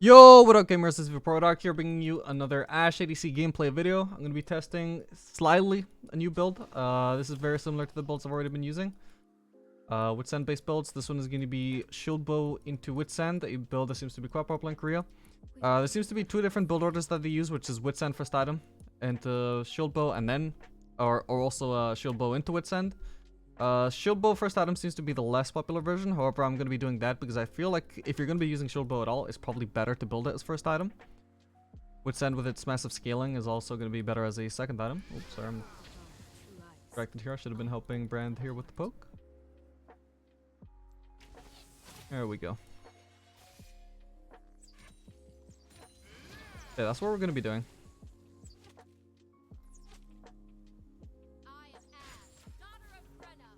Yo, what up gamers, this is Product here bringing you another Ashe ADC gameplay video. I'm going to be testing slightly a new build. This is very similar to the builds I've already been using. Witsand based builds. This one is going to be Shield Bow into Witsand, a build that seems to be quite popular in Korea. There seems to be two different build orders that they use, which is Witsand first item into Shield Bow and then, or also Shield Bow into Witsand. Shield Bow first item seems to be the less popular version. However, I'm going to be doing that because I feel like if you're going to be using Shield Bow at all, it's probably better to build it as first item. Witsand with its massive scaling is also going to be better as a second item. Oops, sorry, I'm distracted here. I should have been helping Brand here with the poke. There we go. Okay, that's what we're going to be doing.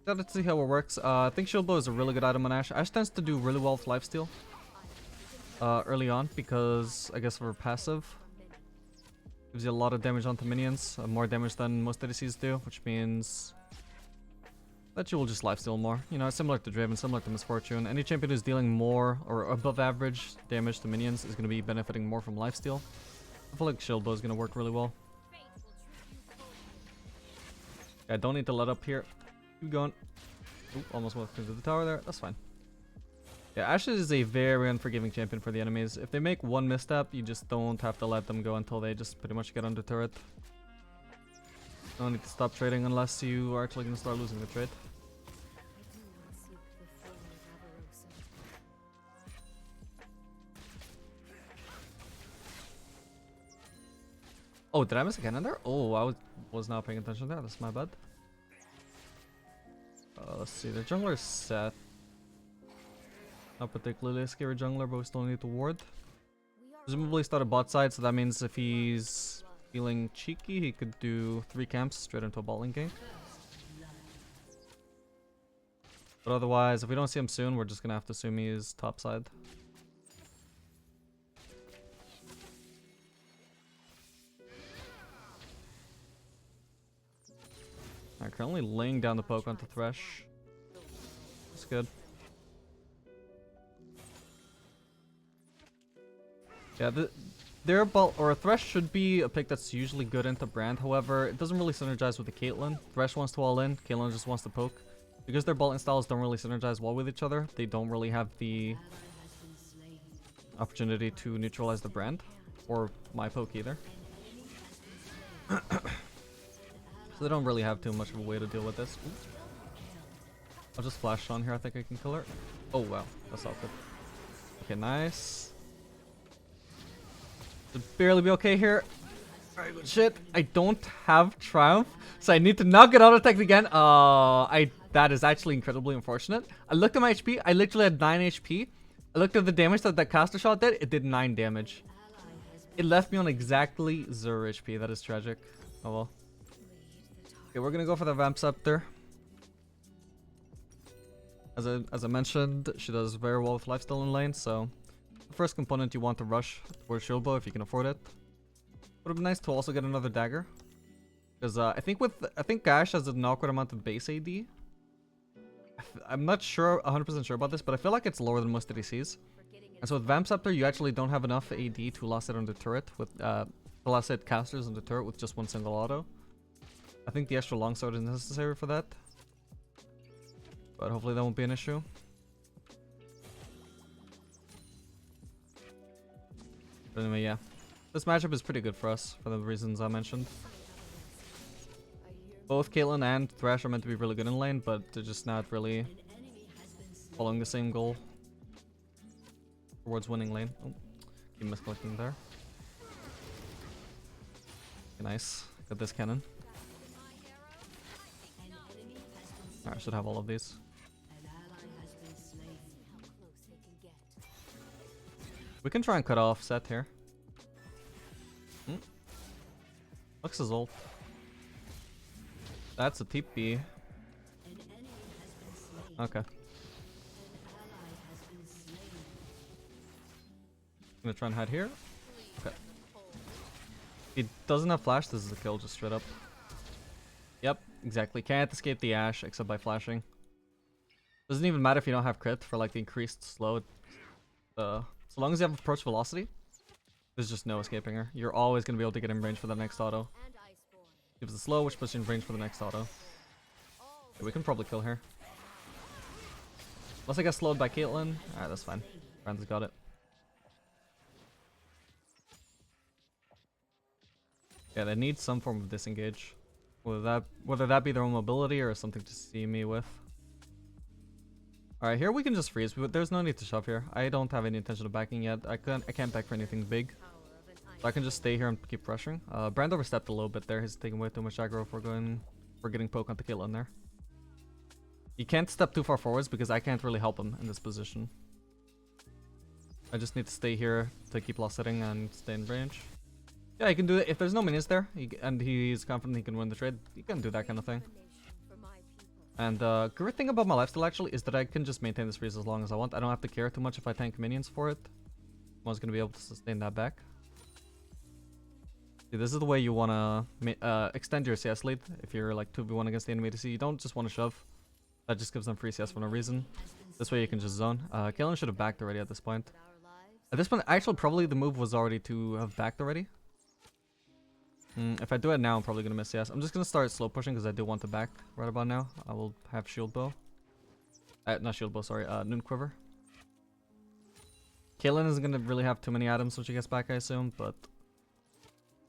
Let's see how it works. I think Shield Bow is a really good item on Ashe. Ashe tends to do really well with lifesteal early on because, I guess, of her passive. Gives you a lot of damage onto minions, more damage than most ADCs do, which means that you will just lifesteal more. You know, similar to Draven, similar to Misfortune. Any champion who's dealing more or above average damage to minions is going to be benefiting more from lifesteal. I feel like Shield Bow is going to work really well. I don't need to let up here. Keep going. Ooh, almost walked into the tower there. That's fine. Yeah, Ashe is a very unforgiving champion for the enemies. If they make one misstep, you just don't have to let them go until they just pretty much get under turret. No need to stop trading unless you are actually going to start losing the trade. Oh, did I miss a cannon there? Oh, I was not paying attention there. That's my bad. Let's see, the jungler is set. Not particularly a scary jungler, but we still need to ward. Presumably start a bot side, so that means if he's feeling cheeky, he could do 3 camps straight into a bot lane gank. But otherwise, if we don't see him soon, we're just gonna have to assume he's top side. Alright, currently laying down the poke onto Thresh. That's good. Yeah, their ball or Thresh should be a pick that's usually good into Brand. However, it doesn't really synergize with the Caitlyn. Thresh wants to all in, Caitlyn just wants to poke. Because their Bolton styles don't really synergize well with each other, they don't really have the opportunity to neutralize the Brand or my poke either. So they don't really have too much of a way to deal with this. Oops. I'll just flash on here. I think I can kill her. Oh wow, that's awkward. Okay, nice. Should barely be okay here. Alright, good shit. I don't have Triumph, so I need to not get auto-attacked again. That is actually incredibly unfortunate. I looked at my HP. I literally had 9 HP. I looked at the damage that that caster shot did. It did 9 damage. It left me on exactly 0 HP. That is tragic. Oh well. Okay, we're gonna go for the Vamp Scepter. As I mentioned, she does very well with lifesteal in lane, so the first component you want to rush for Shield Bow if you can afford it. Would have been nice to also get another dagger, because I think Ashe has an awkward amount of base AD. I'm not sure 100% sure about this, but I feel like it's lower than most ADCs. And so with Vamp Scepter, you actually don't have enough AD to last it on the turret with to last it casters on the turret with just one single auto. I think the extra longsword is necessary for that. But hopefully that won't be an issue. But anyway, yeah. This matchup is pretty good for us, for the reasons I mentioned. Both Caitlyn and Thresh are meant to be really good in lane, but they're just not really following the same goal towards winning lane. Oh, keep misclicking there. Okay, nice. Got this cannon. Alright, I should have all of these. We can try and cut off Set here. Looks his ult. That's a TP. Okay. Gonna try and hide here. Okay. He doesn't have flash, this is a kill just straight up. Yep, exactly. Can't escape the Ashe except by flashing. Doesn't even matter if you don't have crit for like the increased slow. So long as you have approach velocity, there's just no escaping her. You're always going to be able to get in range for the next auto. Gives the slow, which puts you in range for the next auto. Okay, we can probably kill her. Unless I get slowed by Caitlyn. Alright, that's fine. Brand's got it. Yeah, they need some form of disengage. Whether that be their own mobility or something to see me with. Alright, here we can just freeze. There's no need to shove here. I don't have any intention of backing yet. I can't back for anything big. So I can just stay here and keep pressuring. Brand overstepped a little bit there. He's taking way too much aggro for getting poke onto Caitlyn there. He can't step too far forwards because I can't really help him in this position. I just need to stay here to keep loss hitting and stay in range. Yeah, he can do it. If there's no minions there and he's confident he can win the trade, he can do that kind of thing. And great thing about my lifesteal actually is that I can just maintain this freeze as long as I want. I don't have to care too much if I tank minions for it. I'm always going to be able to sustain that back. See, this is the way you want to extend your CS lead. If you're like 2v1 against the enemy ADC, you don't just want to shove. That just gives them free CS for no reason. This way you can just zone. Caitlyn should have backed already at this point. At this point, actually, probably the move was already to have backed already. If I do it now, I'm probably going to miss CS. I'm just going to start slow pushing because I do want to back right about now. I will have shield bow. Not shield bow, sorry. Noon quiver. Caitlyn isn't going to really have too many items when she gets back, I assume, but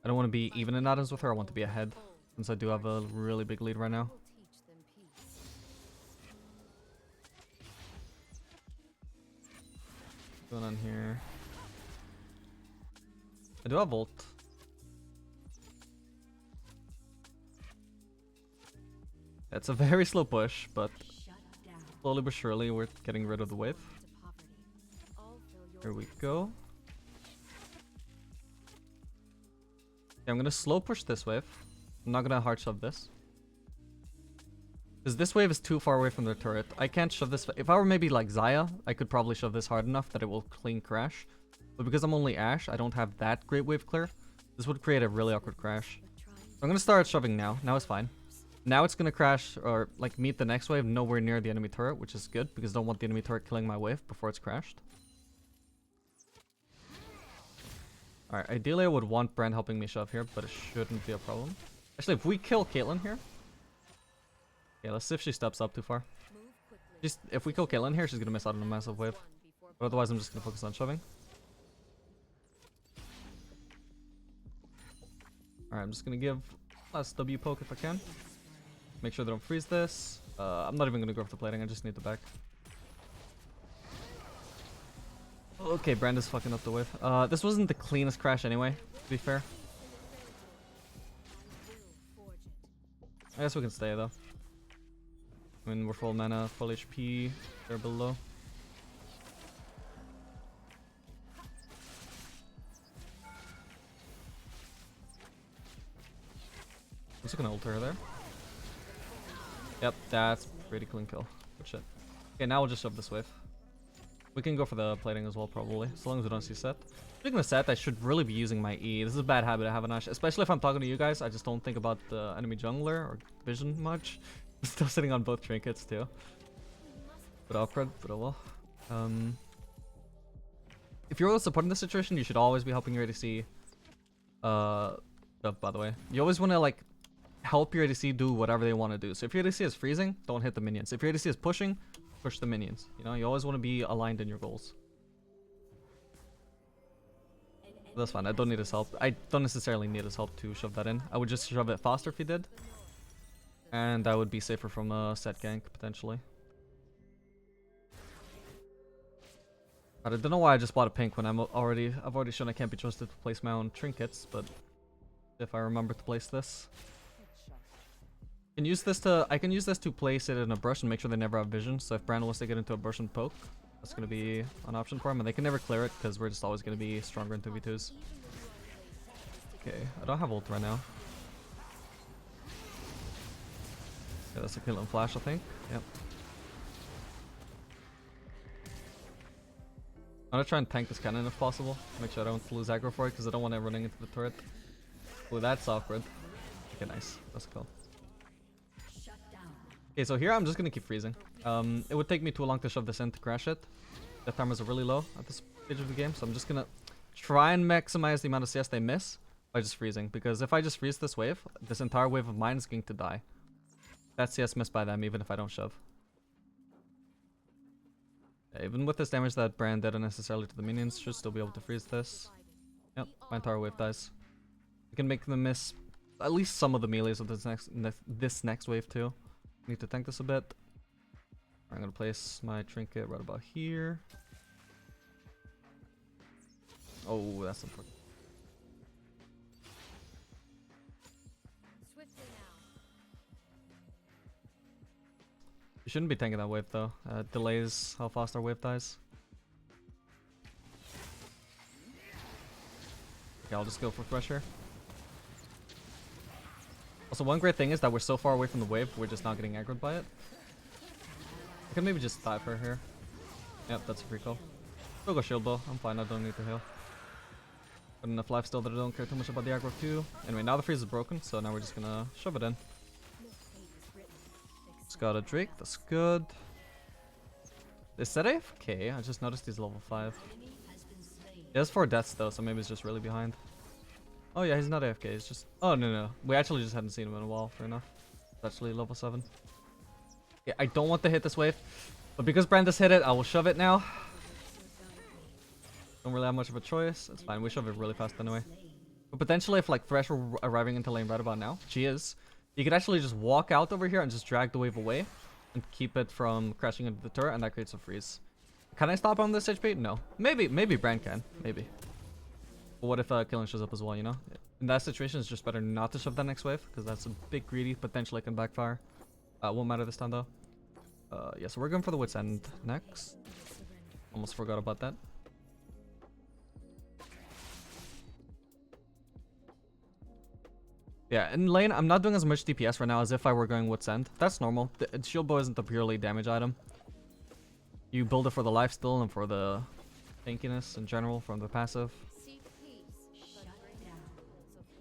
I don't want to be even in items with her. I want to be ahead since I do have a really big lead right now. What's going on here? I do have ult. It's a very slow push, but slowly but surely we're getting rid of the wave. Here we go. Okay, I'm gonna slow push this wave. I'm not gonna hard shove this. Because this wave is too far away from their turret. I can't shove this. If I were maybe like Xayah, I could probably shove this hard enough that it will clean crash. But because I'm only Ashe, I don't have that great wave clear. This would create a really awkward crash. So I'm gonna start shoving now. Now it's fine. Now it's gonna crash or like meet the next wave nowhere near the enemy turret, which is good because I don't want the enemy turret killing my wave before it's crashed. Alright, ideally I would want Brand helping me shove here, but it shouldn't be a problem. Actually, if we kill Caitlyn here... Okay, let's see if she steps up too far. If we kill Caitlyn here, she's gonna miss out on a massive wave. But otherwise, I'm just gonna focus on shoving. Alright, I'm just gonna give last W poke if I can. Make sure they don't freeze this. I'm not even gonna go for the plating, I just need the back. Okay, Brand is fucking up the wave. This wasn't the cleanest crash anyway, to be fair. I guess we can stay though. I mean, we're full mana, full HP, they're below. I'm just gonna ult her there. Yep, that's pretty clean kill. Good shit. Okay, now we'll just shove this wave. We can go for the plating as well, probably, as long as we don't see set. Speaking of set, I should really be using my E. This is a bad habit I have in Ashe, especially if I'm talking to you guys. I just don't think about the enemy jungler or vision much. I'm still sitting on both trinkets too. But awkward, but oh well. If you're really supporting this situation, you should always be helping your ADC. By the way, you always want to like help your ADC do whatever they want to do. So if your ADC is freezing, don't hit the minions. If your ADC is pushing, push the minions. You know, you always want to be aligned in your goals. That's fine. I don't need his help. I don't necessarily need his help to shove that in. I would just shove it faster if he did. And I would be safer from a set gank, potentially. But I don't know why I just bought a pink when I've already shown I can't be trusted to place my own trinkets, but if I remember to place this. I can use this to place it in a brush and make sure they never have vision. So if Brand wants to get into a brush and poke, that's going to be an option for him. And they can never clear it because we're just always going to be stronger in 2v2s. Okay, I don't have ult right now. Yeah, that's a kill and flash, I think. Yep. I'm gonna try and tank this cannon if possible. Make sure I don't lose aggro for it because I don't want it running into the turret. Oh, that's awkward. Okay, nice. That's cool. Okay, so here I'm just gonna keep freezing. It would take me too long to shove this in to crash it. Death timers are really low at this stage of the game, so I'm just gonna try and maximize the amount of CS they miss by just freezing. Because if I just freeze this wave, this entire wave of mine is going to die. That's CS missed by them, even if I don't shove. Yeah, even with this damage that Brand did unnecessarily to the minions, should still be able to freeze this. Yep, my entire wave dies. We can make them miss at least some of the melees of this next wave too. Need to tank this a bit. I'm gonna place my trinket right about here. Oh, that's important. You shouldn't be tanking that wave though. Delays how fast our wave dies. Okay, I'll just go for Thresh here. Also, one great thing is that we're so far away from the wave, we're just not getting aggroed by it. I can maybe just dive her here. Yep, that's a free call. We'll go shield bow. I'm fine, I don't need to heal. Got enough life still that I don't care too much about the aggro too. Anyway, now the freeze is broken, so now we're just gonna shove it in. Just got a Drake, that's good. Is that AFK? I just noticed he's level 5. He has 4 deaths though, so maybe he's just really behind. Oh yeah, he's not AFK, he's just... Oh no. We actually just hadn't seen him in a while, fair enough. It's actually level 7. Yeah, I don't want to hit this wave. But because Brandis hit it, I will shove it now. Don't really have much of a choice. It's fine, we shove it really fast anyway. But potentially if like Thresh were arriving into lane right about now, she is. You could actually just walk out over here and just drag the wave away. And keep it from crashing into the turret, and that creates a freeze. Can I stop on this HP? No. Maybe Brand can. Maybe. But what if Killing shows up as well, you know? In that situation, it's just better not to shove that next wave, because that's a bit greedy, potentially can backfire. Won't matter this time though. Yeah, so we're going for the Wit's End next. Almost forgot about that. Yeah, in lane, I'm not doing as much DPS right now as if I were going Wit's End. That's normal. The shield bow isn't a purely damage item. You build it for the lifesteal and for the tankiness in general from the passive.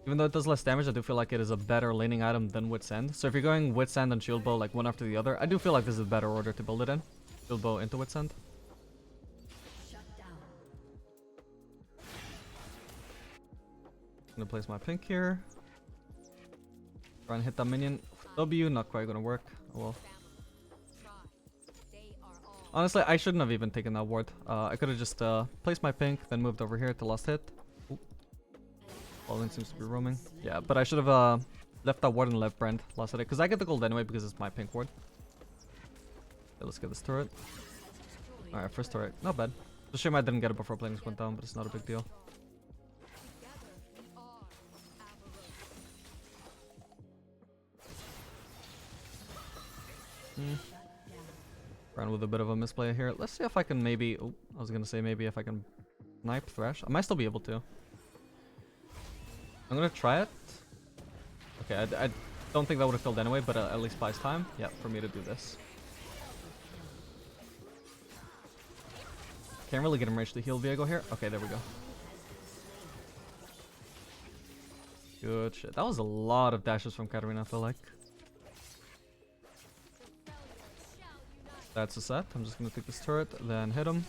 Even though it does less damage, I do feel like it is a better laning item than Wit's End. So if you're going Wit's End and shield bow like one after the other, I do feel like this is a better order to build it in. Shield bow into Wit's End. I'm gonna place my pink here. Try and hit that minion. W, not quite gonna work. Oh well. Honestly, I shouldn't have even taken that ward. I could have just placed my pink, then moved over here to last hit. Falling seems to be roaming. Yeah, but I should have left that ward and left Brand last hit, because I get the gold anyway because it's my pink ward. Okay, let's get this turret. Alright, first turret. Not bad. It's a shame I didn't get it before Plains went down, but it's not a big deal. Ran with a bit of a misplay here. Let's see if I can maybe... Oh, I was gonna say maybe if I can snipe Thresh. I might still be able to. I'm gonna try it. Okay, I don't think that would have killed anyway, but at least buys time. Yeah, for me to do this. Can't really get him rage to heal Viego here. Okay, there we go. Good shit. That was a lot of dashes from Katarina, I feel like. That's a set. I'm just gonna take this turret, then hit him.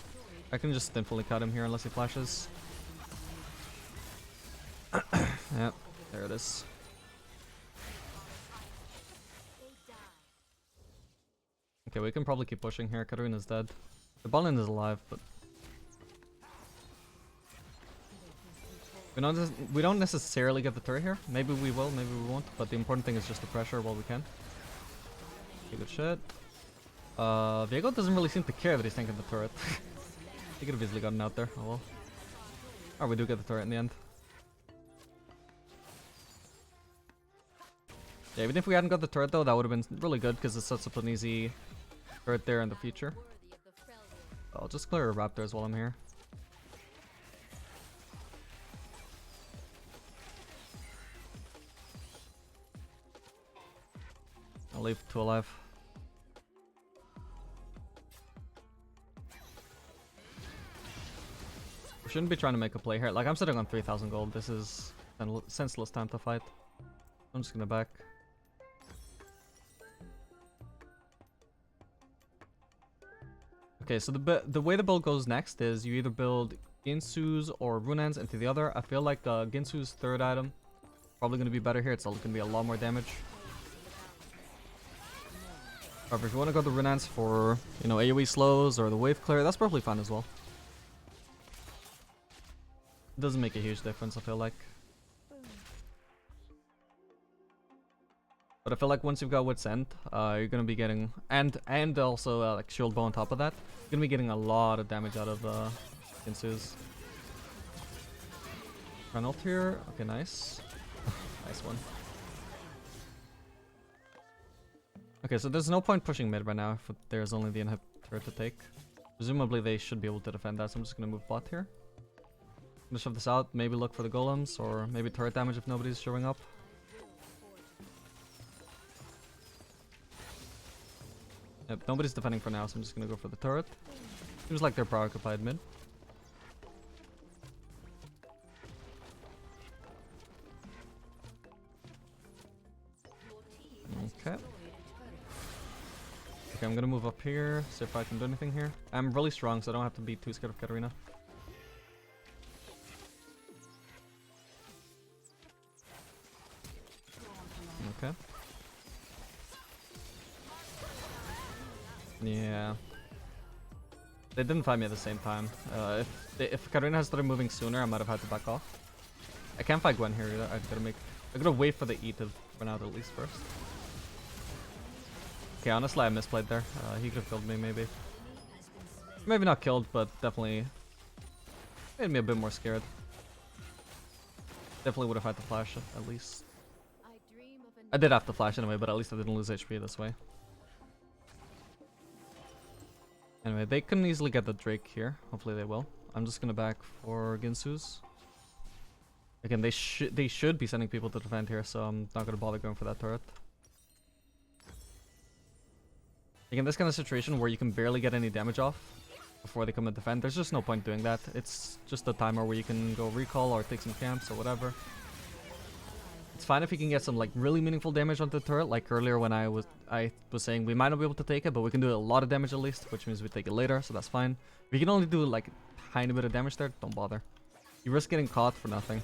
I can just fully cut him here unless he flashes. Yep, there it is. Okay, we can probably keep pushing here. Katarina's dead. The bot lane is alive, but we don't necessarily get the turret here. Maybe we will, maybe we won't. But the important thing is just to pressure while we can. Okay, good shit. Viego doesn't really seem to care that he's tanking the turret. He could have easily gotten out there. Oh well. Alright, we do get the turret in the end. Yeah, even if we hadn't got the turret though, that would have been really good because it sets up an easy turret there in the future. I'll just clear raptors while I'm here. I'll leave 2 alive. We shouldn't be trying to make a play here. Like, I'm sitting on 3,000 gold. This is a senseless time to fight. I'm just gonna back. Okay, so the way the build goes next is you either build Ginsu's or Runans into the other. I feel like Ginsu's third item probably going to be better here. It's going to be a lot more damage. However, if you want to go the Runans for, you know, AoE slows or the wave clear, that's perfectly fine as well. It doesn't make a huge difference, I feel like. But I feel like once you've got Wit's End, you're gonna be getting and also like Shield Bow on top of that. You're gonna be getting a lot of damage out of Ginsu's. Run ult here. Okay, nice. Nice one. Okay, so there's no point pushing mid right now if there's only the inhibitor to take. Presumably they should be able to defend that, so I'm just gonna move bot here. I'm gonna shove this out, maybe look for the golems, or maybe turret damage if nobody's showing up. Yep, nobody's defending for now, so I'm just gonna go for the turret. Seems like they're preoccupied mid. Okay. Okay, I'm gonna move up here, see if I can do anything here. I'm really strong, so I don't have to be too scared of Katarina. Okay. Yeah. They didn't find me at the same time. If Katarina had started moving sooner, I might have had to back off. I can't fight Gwen here either. I gotta wait for the E to run out at least first. Okay, honestly, I misplayed there. He could have killed me, maybe. Maybe not killed, but definitely made me a bit more scared. Definitely would have had to flash at least. I did have to flash anyway, but at least I didn't lose HP this way. Anyway, they can easily get the Drake here. Hopefully they will. I'm just gonna back for Ginsu's. Again, they should be sending people to defend here, so I'm not gonna bother going for that turret. Again, this kind of situation where you can barely get any damage off before they come and defend, there's just no point doing that. It's just a timer where you can go recall or take some camps or whatever. It's fine if you can get some like really meaningful damage onto the turret, like earlier when I was saying we might not be able to take it, but we can do a lot of damage at least, which means we take it later, so that's fine. If you can only do like a tiny bit of damage there, don't bother. You risk getting caught for nothing.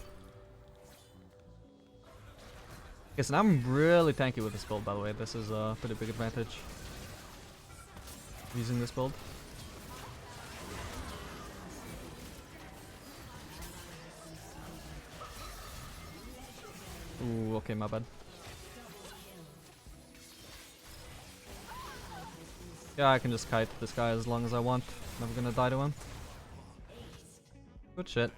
Okay, so now I'm really tanky with this build, by the way. This is a pretty big advantage using this build. Ooh, okay, my bad. Yeah, I can just kite this guy as long as I want. Never gonna die to him. Good shit.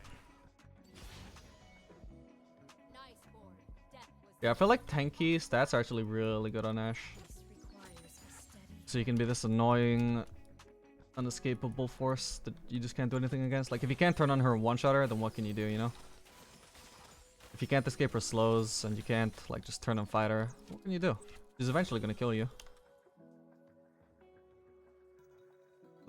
Yeah, I feel like tanky stats are actually really good on Ashe. So you can be this annoying, unescapable force that you just can't do anything against. Like, if you can't turn on her one-shotter, then what can you do, you know? If you can't escape her slows, and you can't, like, just turn on fighter, what can you do? She's eventually gonna kill you.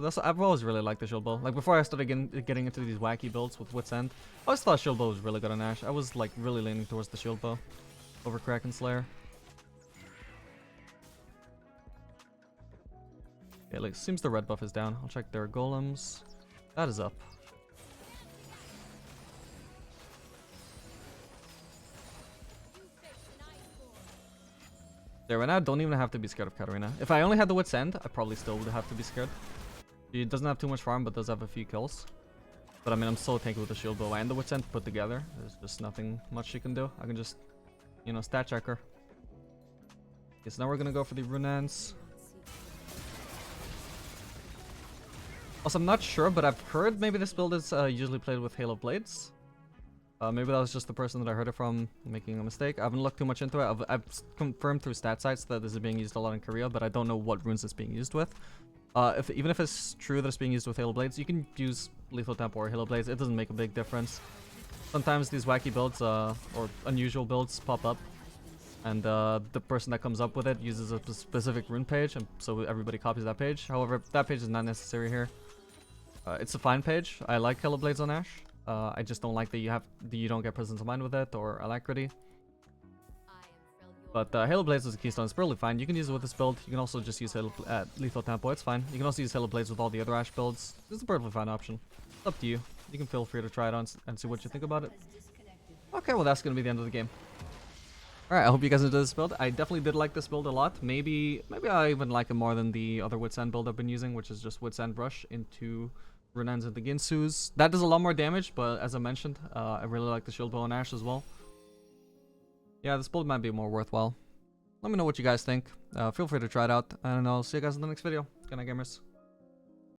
So I've always really liked the shield bow. Like, before I started getting into these wacky builds with Wit's End, I always thought shield bow was really good on Ashe. I was, like, really leaning towards the shield bow over Kraken Slayer. Okay, like, seems the red buff is down. I'll check their golems. That is up. There, right now, I don't even have to be scared of Katarina. If I only had the Wit's End, I probably still would have to be scared. She doesn't have too much farm, but does have a few kills. But I mean, I'm so tanky with the shield bow and the Wit's End put together. There's just nothing much she can do. I can just, you know, stat check her. Okay, so now we're gonna go for the Runans. Also, I'm not sure, but I've heard maybe this build is usually played with Halo Blades. Maybe that was just the person that I heard it from making a mistake. I haven't looked too much into it. I've confirmed through stat sites that this is being used a lot in Korea, but I don't know what runes it's being used with. Even if it's true that it's being used with Halo Blades, you can use Lethal Tempo or Halo Blades. It doesn't make a big difference. Sometimes these wacky builds or unusual builds pop up, and the person that comes up with it uses a specific rune page, and so everybody copies that page. However, that page is not necessary here. It's a fine page. I like Halo Blades on Ashe. I just don't like that you don't get presence of mind with it or alacrity. But Halo Blades as a keystone is perfectly fine. You can use it with this build. You can also just use lethal tempo. It's fine. You can also use Halo Blades with all the other Ashe builds. This is a perfectly fine option. It's up to you. You can feel free to try it on and see what you think about it. Okay, well that's gonna be the end of the game. Alright, I hope you guys enjoyed this build. I definitely did like this build a lot. Maybe I even like it more than the other Wits End build I've been using, which is just Wits End Rush into Renans and the Ginsus. That does a lot more damage, but as I mentioned, I really like the Shield Bow and Ashe as well. Yeah, this build might be more worthwhile. Let me know what you guys think. Feel free to try it out, and I'll see you guys in the next video. Good night, gamers.